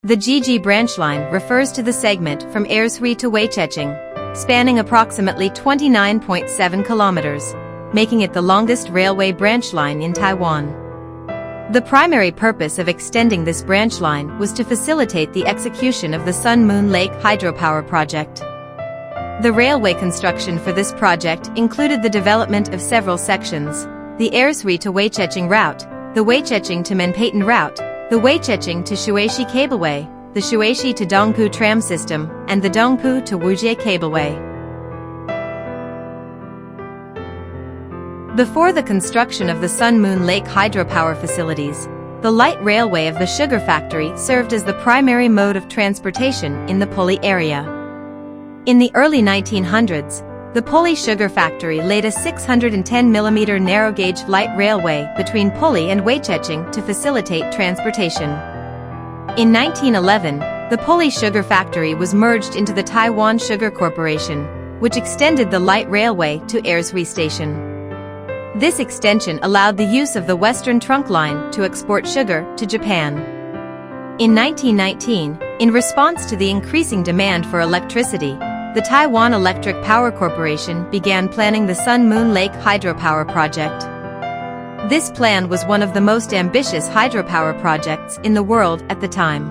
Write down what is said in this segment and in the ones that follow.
The Jiji Branch Line refers to the segment from Ershui to Waichecheng, spanning approximately 29.7 kilometers, making it the longest railway branch line in Taiwan. The primary purpose of extending this branch line was to facilitate the execution of the Sun-Moon Lake Hydropower project. The railway construction for this project included the development of several sections: the Ershui to Waichecheng route, the Waichecheng to Menpeitan route, the Waichecheng to Shuishi cableway, the Shuishi to Dongpu tram system, and the Dongpu to Wujie cableway. Before the construction of the Sun-Moon Lake hydropower facilities, the light railway of the sugar factory served as the primary mode of transportation in the Puli area. In the early 1900s, the Puli sugar factory laid a 610mm narrow-gauge light railway between Puli and Waichecheng to facilitate transportation. In 1911, the Puli sugar factory was merged into the Taiwan Sugar Corporation, which extended the light railway to Ershui Station. This extension allowed the use of the Western Trunk Line to export sugar to Japan. In 1919, in response to the increasing demand for electricity, the Taiwan Electric Power Corporation began planning the Sun-Moon Lake Hydropower project. This plan was one of the most ambitious hydropower projects in the world at the time.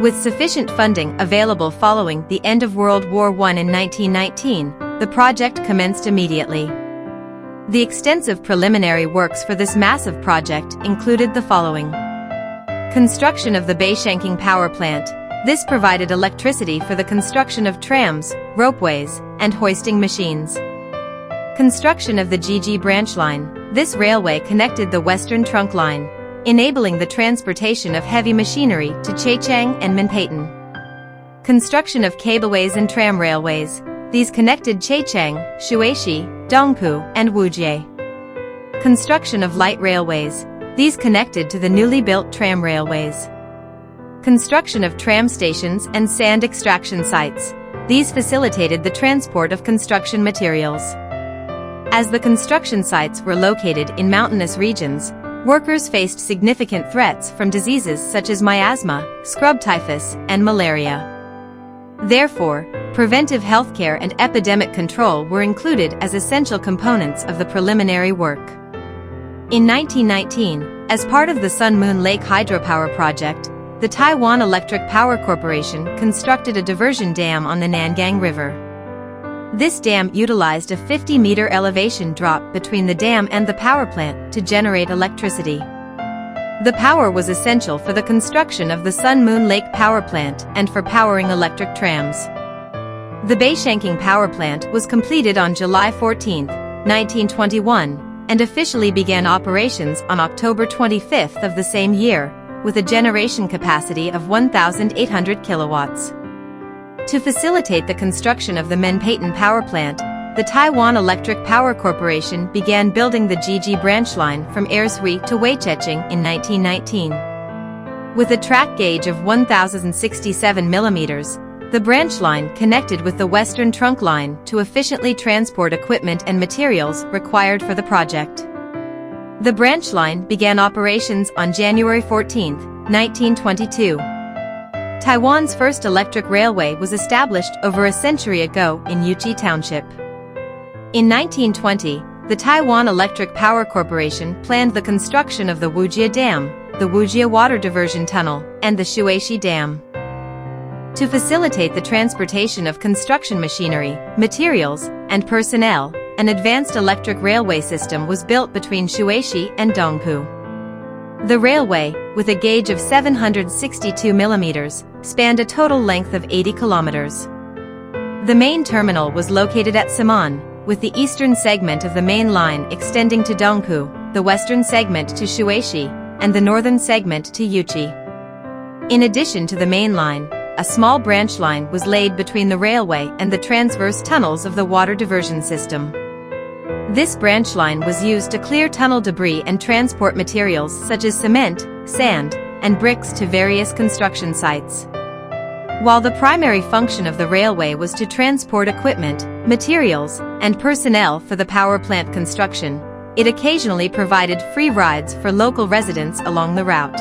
With sufficient funding available following the end of World War I in 1919, the project commenced immediately. The extensive preliminary works for this massive project included the following: construction of the Waichecheng power plant. This provided electricity for the construction of trams, ropeways, and hoisting machines. Construction of the Jiji Branch Line. This railway connected the Western Trunk Line, enabling the transportation of heavy machinery to Waichecheng and Menpeitan. Construction of cableways and tram railways. These connected Waichecheng, Shuishi, Dongpu, and Wujie. Construction of light railways. These connected to the newly built tram railways. Construction of tram stations and sand extraction sites. These facilitated the transport of construction materials. As the construction sites were located in mountainous regions, workers faced significant threats from diseases such as miasma, scrub typhus, and malaria. Therefore, preventive healthcare and epidemic control were included as essential components of the preliminary work. In 1919, as part of the Sun-Moon Lake Hydropower project, the Taiwan Electric Power Corporation constructed a diversion dam on the Nangang River. This dam utilized a 50-meter elevation drop between the dam and the power plant to generate electricity. The power was essential for the construction of the Sun-Moon Lake power plant and for powering electric trams. The Waichecheng power plant was completed on July 14, 1921, and officially began operations on October 25 of the same year, with a generation capacity of 1,800 kilowatts. To facilitate the construction of the Menpeitan power plant, the Taiwan Electric Power Corporation began building the Jiji Branch Line from Ershui to Waichecheng in 1919. With a track gauge of 1,067 millimeters, the branch line connected with the Western Trunk Line to efficiently transport equipment and materials required for the project. The branch line began operations on January 14, 1922. Taiwan's first electric railway was established over a century ago in Yuchi Township. In 1920, the Taiwan Electric Power Corporation planned the construction of the Wujie Dam, the Wujie Water Diversion Tunnel, and the Shuishi Dam. To facilitate the transportation of construction machinery, materials, and personnel, an advanced electric railway system was built between Shuishi and Dongpu. The railway, with a gauge of 762 millimeters, spanned a total length of 80 kilometers. The main terminal was located at Simon, with the eastern segment of the main line extending to Dongpu, the western segment to Shuishi, and the northern segment to Yuchi. In addition to the main line, a small branch line was laid between the railway and the transverse tunnels of the water diversion system. This branch line was used to clear tunnel debris and transport materials such as cement, sand, and bricks to various construction sites. While the primary function of the railway was to transport equipment, materials, and personnel for the power plant construction, it occasionally provided free rides for local residents along the route.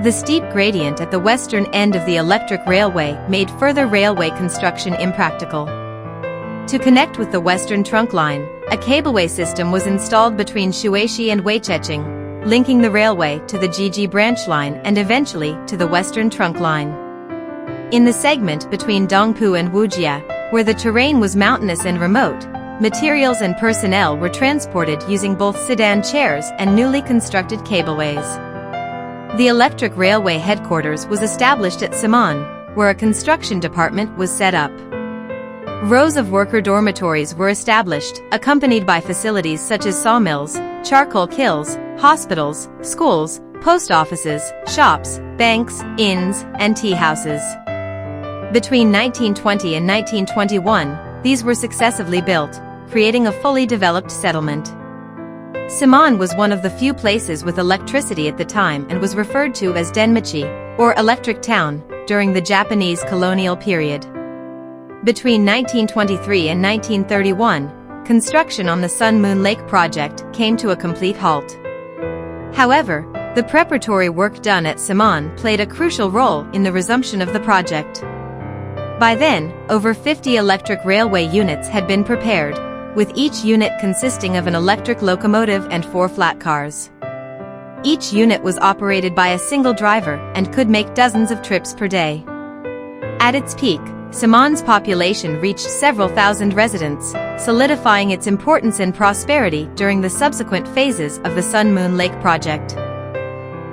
The steep gradient at the western end of the electric railway made further railway construction impractical. To connect with the western trunk line, a cableway system was installed between Ershui and Waichecheng, linking the railway to the Jiji Branch Line and eventually to the western trunk line. In the segment between Dongpu and Wujia, where the terrain was mountainous and remote, materials and personnel were transported using both sedan chairs and newly constructed cableways. The electric railway headquarters was established at Simon, where a construction department was set up. Rows of worker dormitories were established, accompanied by facilities such as sawmills, charcoal kilns, hospitals, schools, post offices, shops, banks, inns, and tea houses. Between 1920 and 1921, these were successively built, creating a fully developed settlement. Simon was one of the few places with electricity at the time and was referred to as Denmachi, or Electric Town, during the Japanese colonial period. Between 1923 and 1931, construction on the Sun Moon Lake project came to a complete halt. However, the preparatory work done at Simon played a crucial role in the resumption of the project. By then, over 50 electric railway units had been prepared, with each unit consisting of an electric locomotive and 4 flat cars. Each unit was operated by a single driver and could make dozens of trips per day. At its peak, Simon's population reached several thousand residents, solidifying its importance and prosperity during the subsequent phases of the Sun Moon Lake project.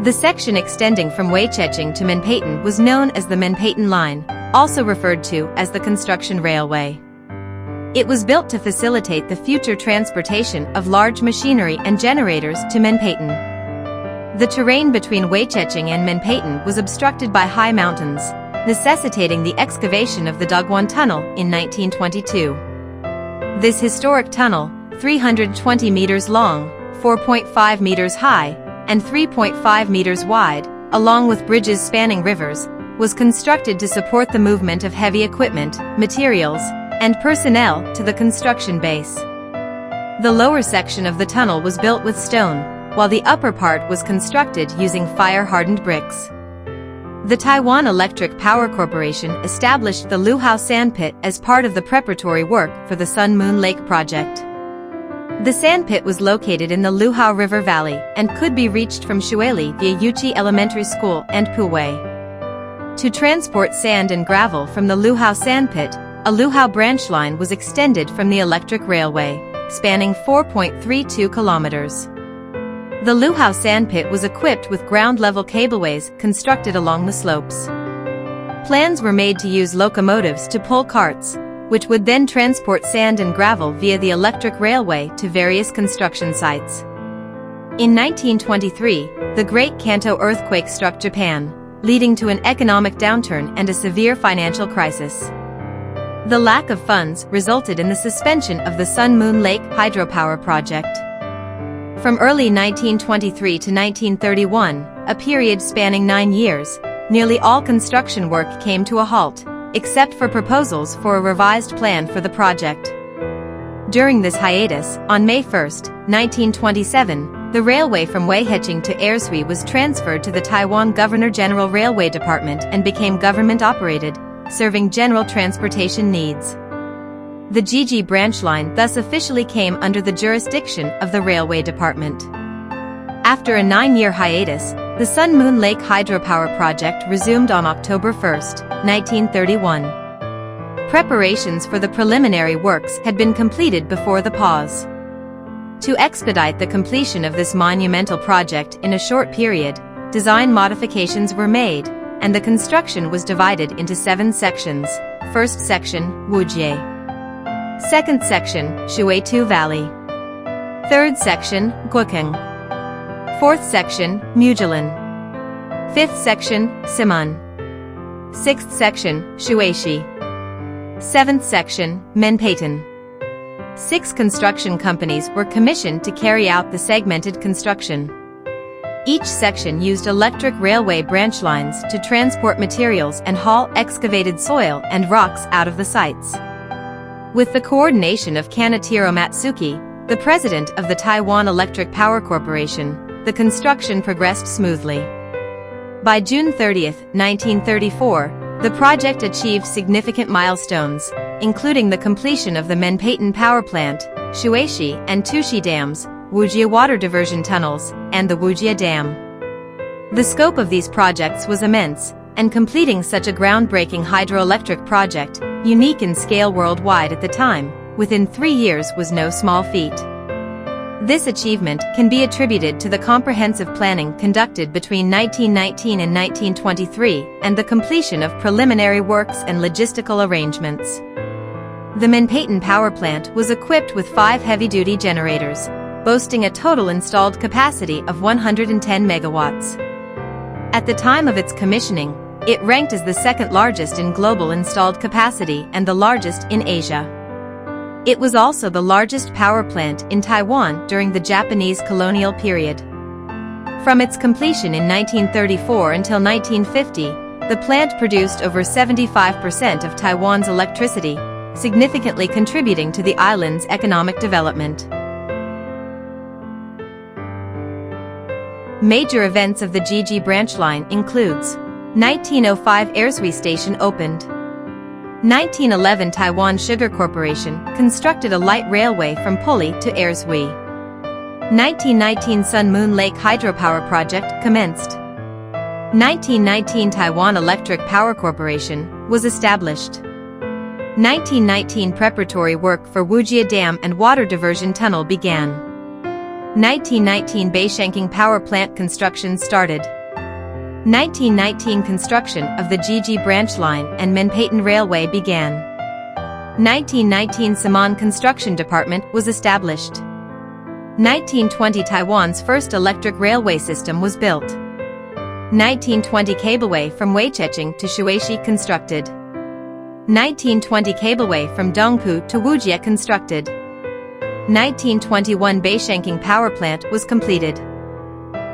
The section extending from Waichecheng to Menpeitan was known as the Menpeitan Line, also referred to as the construction railway. It was built to facilitate the future transportation of large machinery and generators to Menpeitan. The terrain between Waichecheng and Menpeitan was obstructed by high mountains, necessitating the excavation of the Dogwan Tunnel in 1922. This historic tunnel, 320 meters long, 4.5 meters high, and 3.5 meters wide, along with bridges spanning rivers, was constructed to support the movement of heavy equipment, materials, and personnel to the construction base. The lower section of the tunnel was built with stone, while the upper part was constructed using fire-hardened bricks. The Taiwan Electric Power Corporation established the Luhao Sandpit as part of the preparatory work for the Sun Moon Lake project. The sandpit was located in the Luhao River Valley and could be reached from Shuili via Yuchi Elementary School and Puwei. To transport sand and gravel from the Luhao Sandpit, a Luhao branch line was extended from the electric railway, spanning 4.32 kilometers. The Luhao sandpit was equipped with ground-level cableways constructed along the slopes. Plans were made to use locomotives to pull carts, which would then transport sand and gravel via the electric railway to various construction sites. In 1923, the Great Kanto earthquake struck Japan, leading to an economic downturn and a severe financial crisis. The lack of funds resulted in the suspension of the Sun Moon Lake Hydropower project. From early 1923 to 1931, a period spanning 9 years, nearly all construction work came to a halt, except for proposals for a revised plan for the project. During this hiatus, on May 1, 1927, the railway from Waichecheng to Ershui was transferred to the Taiwan Governor-General Railway Department and became government-operated, serving general transportation needs. The Jiji Branch Line thus officially came under the jurisdiction of the Railway Department. After a 9-year hiatus, the Sun Moon Lake Hydropower project resumed on October 1, 1931. Preparations for the preliminary works had been completed before the pause. To expedite the completion of this monumental project in a short period, design modifications were made, and the construction was divided into 7 sections. First section, Wujie. Second section, Shuitu Valley. Third section, Guokeng. Fourth section, Mujilan. Fifth section, Simon. Sixth section, Shuishi. Seventh section, Menpeitan. 6 construction companies were commissioned to carry out the segmented construction. Each section used electric railway branch lines to transport materials and haul excavated soil and rocks out of the sites. With the coordination of Kanetiro Matsuki, the president of the Taiwan Electric Power Corporation, the construction progressed smoothly. By June 30, 1934, the project achieved significant milestones, including the completion of the Menpeitan Power Plant, Shuishi and Tushi Dams, Wujie Water Diversion Tunnels, and the Wujie Dam. The scope of these projects was immense, and completing such a groundbreaking hydroelectric project, unique in scale worldwide at the time, within 3 years was no small feat. This achievement can be attributed to the comprehensive planning conducted between 1919 and 1923 and the completion of preliminary works and logistical arrangements. The Menpeitan Power Plant was equipped with 5 heavy-duty generators, boasting a total installed capacity of 110 megawatts. At the time of its commissioning, it ranked as the second largest in global installed capacity and the largest in Asia. It was also the largest power plant in Taiwan during the Japanese colonial period. From its completion in 1934 until 1950, the plant produced over 75% of Taiwan's electricity, significantly contributing to the island's economic development. Major events of the Jiji Branch Line includes 1905 Ershui Station opened. 1911 Taiwan Sugar Corporation constructed a light railway from Puli to Ershui. 1919 Sun Moon Lake Hydropower Project commenced. 1919 Taiwan Electric Power Corporation was established. 1919 Preparatory work for Wujie Dam and Water Diversion Tunnel began. 1919 Waichecheng Power Plant construction started. 1919 construction of the Jiji Branch Line and Menpeitan Railway began. 1919 Saman Construction Department was established. 1920 Taiwan's first electric railway system was built. 1920 cableway from Waichecheng to Shuishi constructed. 1920 cableway from Dongpu to Wujie constructed. 1921 Waichecheng Power Plant was completed.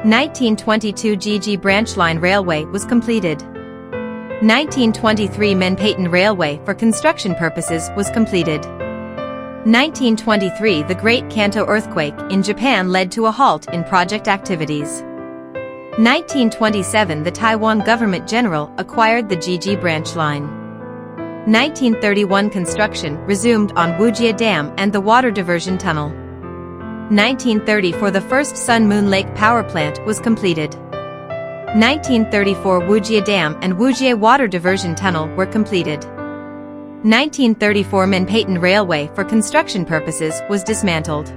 1922 Jiji Branch Line Railway was completed. 1923 Menpeitan Railway for construction purposes was completed. 1923 The Great Kanto Earthquake in Japan led to a halt in project activities. 1927 The Taiwan Government General acquired the Jiji Branch Line. 1931 Construction resumed on Wujie Dam and the Water Diversion Tunnel. 1934 The first Sun Moon Lake Power Plant was completed. 1934 Wujie Dam and Wujie Water Diversion Tunnel were completed. 1934 Menpeitan Railway for construction purposes was dismantled.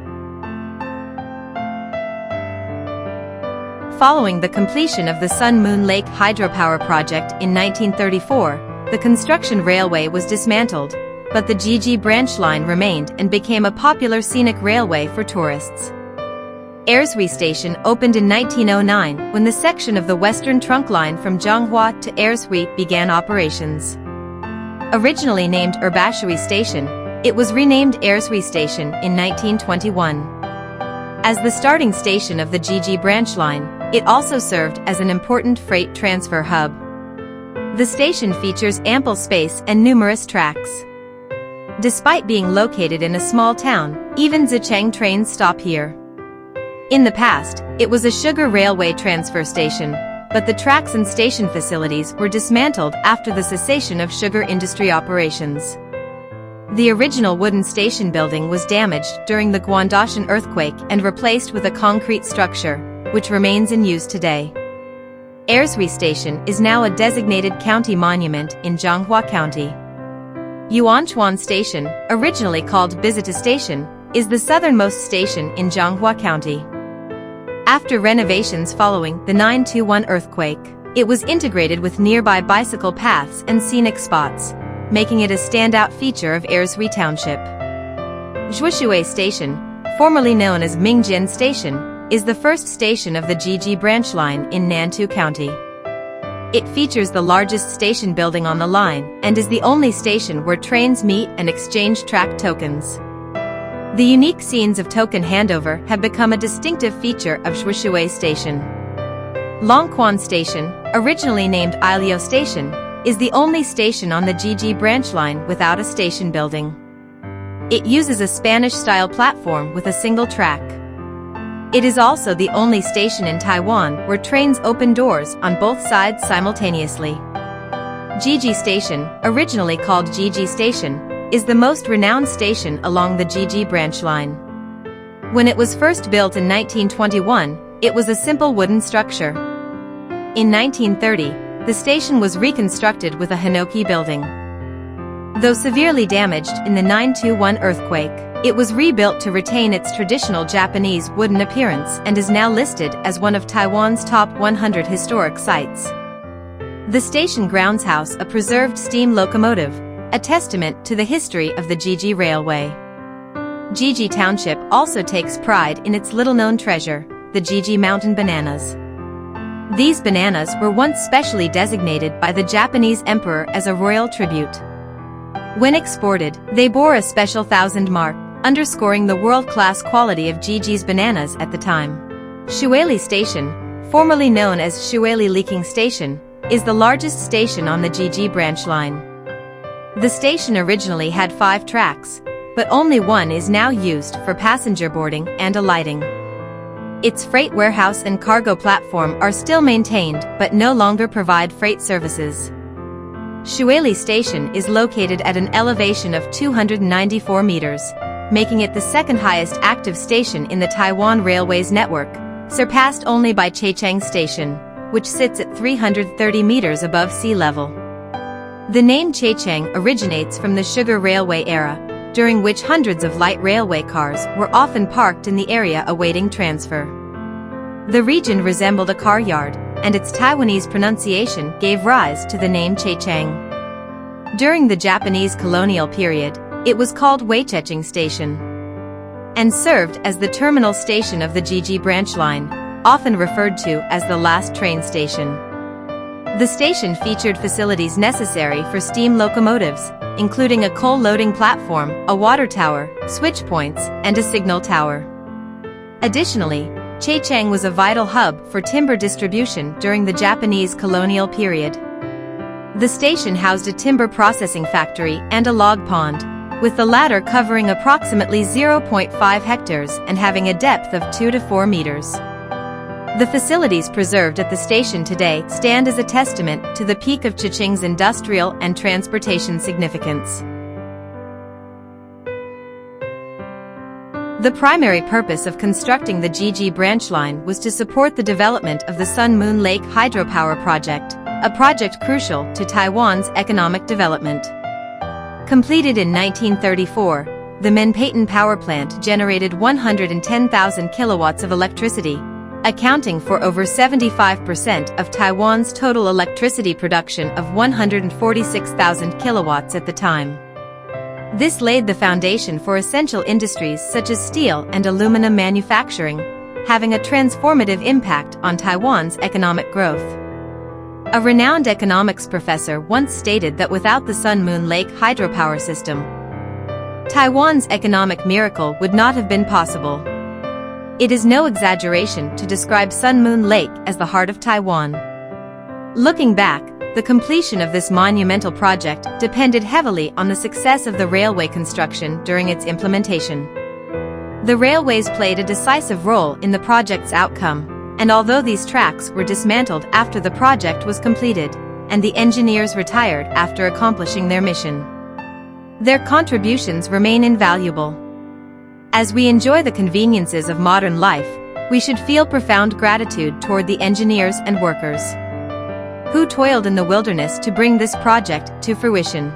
Following the completion of the Sun Moon Lake Hydropower project in 1934, the construction railway was dismantled, but the Jiji Branch Line remained and became a popular scenic railway for tourists. Ershui Station opened in 1909 when the section of the Western Trunk Line from Zhonghua to Ershui began operations. Originally named Ershui Station, it was renamed Ershui Station in 1921. As the starting station of the Jiji Branch Line, it also served as an important freight transfer hub. The station features ample space and numerous tracks. Despite being located in a small town, even Waichecheng trains stop here. In the past, it was a sugar railway transfer station, but the tracks and station facilities were dismantled after the cessation of sugar industry operations. The original wooden station building was damaged during the Guangdashan earthquake and replaced with a concrete structure, which remains in use today. Ershui Station is now a designated county monument in Zhonghua County. Yuanchuan Station, originally called Bizita Station, is the southernmost station in Zhonghua County. After renovations following the 9/21 earthquake, it was integrated with nearby bicycle paths and scenic spots, making it a standout feature of Ershui Township. Zhuishui Station, formerly known as Mingjian Station, is the first station of the Jiji Branch Line in Nantou County. It features the largest station building on the line and is the only station where trains meet and exchange track tokens. The unique scenes of token handover have become a distinctive feature of Zhuishui Station. Longquan Station, originally named Ilio Station, is the only station on the Jiji Branch Line without a station building. It uses a Spanish-style platform with a single track. It is also the only station in Taiwan where trains open doors on both sides simultaneously. Jiji Station, originally called Jiji Station, is the most renowned station along the Jiji Branch Line. When it was first built in 1921, it was a simple wooden structure. In 1930, the station was reconstructed with a Hinoki building. Though severely damaged in the 9/21 earthquake, it was rebuilt to retain its traditional Japanese wooden appearance and is now listed as one of Taiwan's top 100 historic sites. The station grounds house a preserved steam locomotive, a testament to the history of the Jiji Railway. Jiji Township also takes pride in its little-known treasure, the Jiji Mountain bananas. These bananas were once specially designated by the Japanese emperor as a royal tribute. When exported, they bore a special 1,000 mark, underscoring the world-class quality of Jiji's bananas at the time. Shuili Station, formerly known as Shuili Leaking Station, is the largest station on the Jiji Branch Line. The station originally had 5 tracks, but only one is now used for passenger boarding and alighting. Its freight warehouse and cargo platform are still maintained but no longer provide freight services. Shuili Station is located at an elevation of 294 meters, making it the second highest active station in the Taiwan Railways network, surpassed only by Waichecheng Station, which sits at 330 meters above sea level. The name Waichecheng originates from the Sugar Railway era, during which hundreds of light railway cars were often parked in the area awaiting transfer. The region resembled a car yard, and its Taiwanese pronunciation gave rise to the name Waichecheng. During the Japanese colonial period, it was called Waichecheng Station and served as the terminal station of the Jiji Branch Line, often referred to as the last train station. The station featured facilities necessary for steam locomotives, including a coal loading platform, a water tower, switch points, and a signal tower. Additionally, Waichecheng was a vital hub for timber distribution during the Japanese colonial period. The station housed a timber processing factory and a log pond, with the latter covering approximately 0.5 hectares and having a depth of 2 to 4 meters. The facilities preserved at the station today stand as a testament to the peak of Waichecheng's industrial and transportation significance. The primary purpose of constructing the Jiji Branch Line was to support the development of the Sun Moon Lake Hydropower project, a project crucial to Taiwan's economic development. Completed in 1934, the Menpeitan power plant generated 110,000 kilowatts of electricity, accounting for over 75% of Taiwan's total electricity production of 146,000 kilowatts at the time. This laid the foundation for essential industries such as steel and aluminum manufacturing, having a transformative impact on Taiwan's economic growth. A renowned economics professor once stated that without the Sun Moon Lake hydropower system, Taiwan's economic miracle would not have been possible. It is no exaggeration to describe Sun Moon Lake as the heart of Taiwan. Looking back, the completion of this monumental project depended heavily on the success of the railway construction during its implementation. The railways played a decisive role in the project's outcome, and although these tracks were dismantled after the project was completed, and the engineers retired after accomplishing their mission, their contributions remain invaluable. As we enjoy the conveniences of modern life, we should feel profound gratitude toward the engineers and workers who toiled in the wilderness to bring this project to fruition.